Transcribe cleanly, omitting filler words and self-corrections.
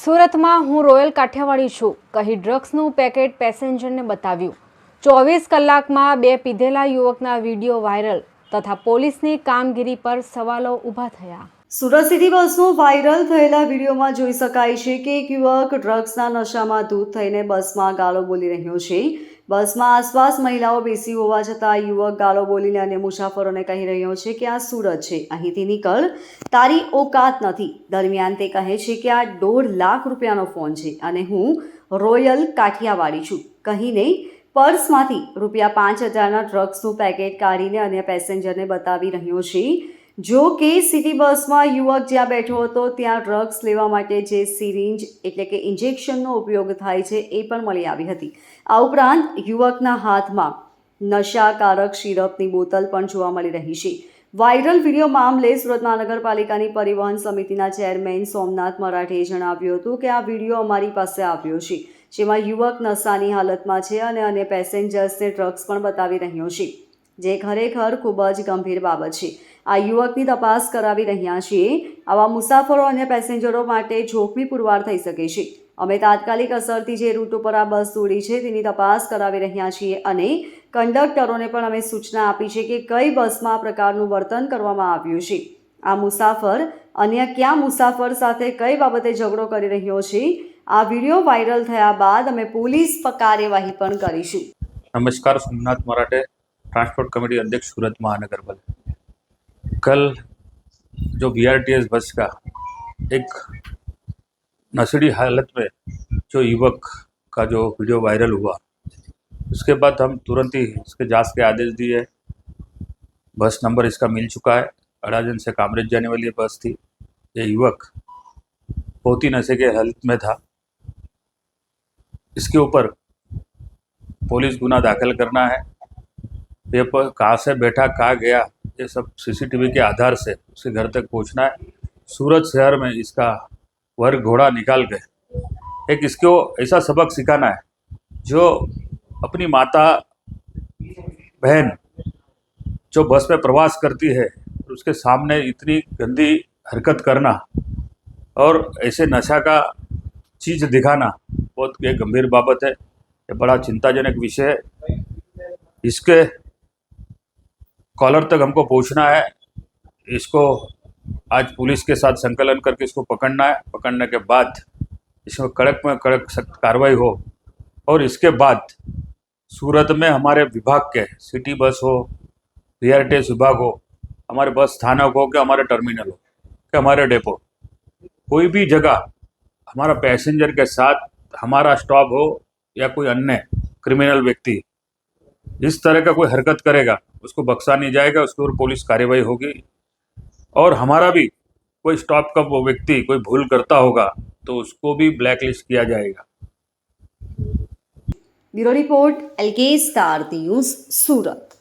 સુરતમાં હું રોયલ કાઠિયાવાડી છું કહી ડ્રગ્સનું પેકેટ પેસેન્જરને બતાવ્યું। 24 કલાકમાં બે પીધેલા યુવકના વિડીયો વાયરલ તથા પોલીસની કામગીરી પર સવાલો ઊભા થયા। સુરત સિટી બસનો વાયરલ થયેલા વિડીયોમાં જોઈ શકાય છે કે એક યુવક ડ્રગ્સના નશામાં ધૂત થઈને બસમાં ગાળો બોલી રહ્યો છે। બસમાં આસપાસ મહિલાઓ બેસી હોવા છતાં યુવક ગાળો બોલીને અન્ય મુસાફરોને કહી રહ્યો છે કે આ સુરત છે, અહીંથી નીકળ, તારી ઓકાત નથી। દરમિયાન તે કહે છે કે આ 1.5 લાખ રૂપિયાનો ફોન છે અને હું રોયલ કાઠિયાવાડી છું કહીને પર્સમાંથી ₹5,000ના ડ્રગ્સનું પેકેટ કાઢીને અન્ય પેસેન્જરને બતાવી રહ્યો છે। જો કે સિટી બસમાં યુવક જ્યાં બેઠો હતો ત્યાં ડ્રગ્સ લેવા માટે જે સિરિંજ એટલે કે ઇન્જેક્શનનો ઉપયોગ થાય છે એ પણ મળી આવી હતી। આ ઉપરાંત યુવકના હાથમાં નશાકારક સિરપની બોતલ પણ જોવા મળી રહી છે। વાયરલ વિડીયો મામલે સુરત મહાનગરપાલિકાની પરિવહન સમિતિના ચેરમેન સોમનાથ મરાઠેએ જણાવ્યું હતું કે આ વિડીયો અમારી પાસે આવ્યો છે જેમાં યુવક નશાની હાલતમાં છે અને અન્ય પેસેન્જર્સને ડ્રગ્સ પણ બતાવી રહ્યો છે, જે ખરેખર ખૂબ જ ગંભીર બાબત છે। આ યુવકની તપાસ કરાવી રહ્યા છીએ। આવા મુસાફરો અને પેસેન્જરો માટે જોખમી પુરવાર થઈ શકે છે। અમે તાત્કાલિક અસરથી જે રૂટ ઉપર આ બસ દોડી છે તેની તપાસ કરાવી રહ્યા છીએ અને કંડક્ટરોને પણ અમે સૂચના આપી છે કે કઈ બસમાં આ પ્રકારનું વર્તન કરવામાં આવ્યું છે। આ મુસાફર અન્ય કયા મુસાફર સાથે કઈ બાબતે ઝઘડો કરી રહ્યો છે। આ વિડીયો વાયરલ થયા બાદ અમે પોલીસ પર કાર્યવાહી પણ કરીશું। नमस्कार, सोमनाथ मराठे, ट्रांसपोर्ट कमेटी अध्यक्ष सूरत महानगर पालिका। कल जो BRTS बस का एक नशेड़ी हालत में जो युवक का जो वीडियो वायरल हुआ, उसके बाद हम तुरंत ही इसके जांच के आदेश दिए। बस नंबर इसका मिल चुका है, अडाजन से कामरेज जाने वाली बस थी। ये युवक बहुत ही नशे के हालत में था। इसके ऊपर पुलिस गुना दाखिल करना है। ये पर कहाँ से बैठा, कहाँ गया, ये सब CCTV के आधार से उसके घर तक पहुंचना है। सूरत शहर में इसका वर्ग घोड़ा निकाल के एक इसको ऐसा सबक सिखाना है जो अपनी माता बहन जो बस में प्रवास करती है उसके सामने इतनी गंदी हरकत करना और ऐसे नशा का चीज़ दिखाना बहुत एक गंभीर बाबत है। ये बड़ा चिंताजनक विषय है। इसके कॉलर तक हमको पहुंचना है। इसको आज पुलिस के साथ संकलन करके इसको पकड़ना है। पकड़ने के बाद इसमें कड़क में कड़क सख्त कार्रवाई हो और इसके बाद सूरत में हमारे विभाग के सिटी बस हो, BRTS विभाग हो, हमारे बस स्थानक हो कि हमारे टर्मिनल हो कि हमारे डेपो, कोई भी जगह हमारा पैसेंजर के साथ हमारा स्टॉप हो या कोई अन्य क्रिमिनल व्यक्ति इस तरह का कोई हरकत करेगा उसको बख्शा नहीं जाएगा। उसके ऊपर पुलिस कार्रवाई होगी और हमारा भी कोई स्टॉप का वो व्यक्ति कोई भूल करता होगा तो उसको भी ब्लैक लिस्ट किया जाएगा। Bureau report LK star news, सूरत।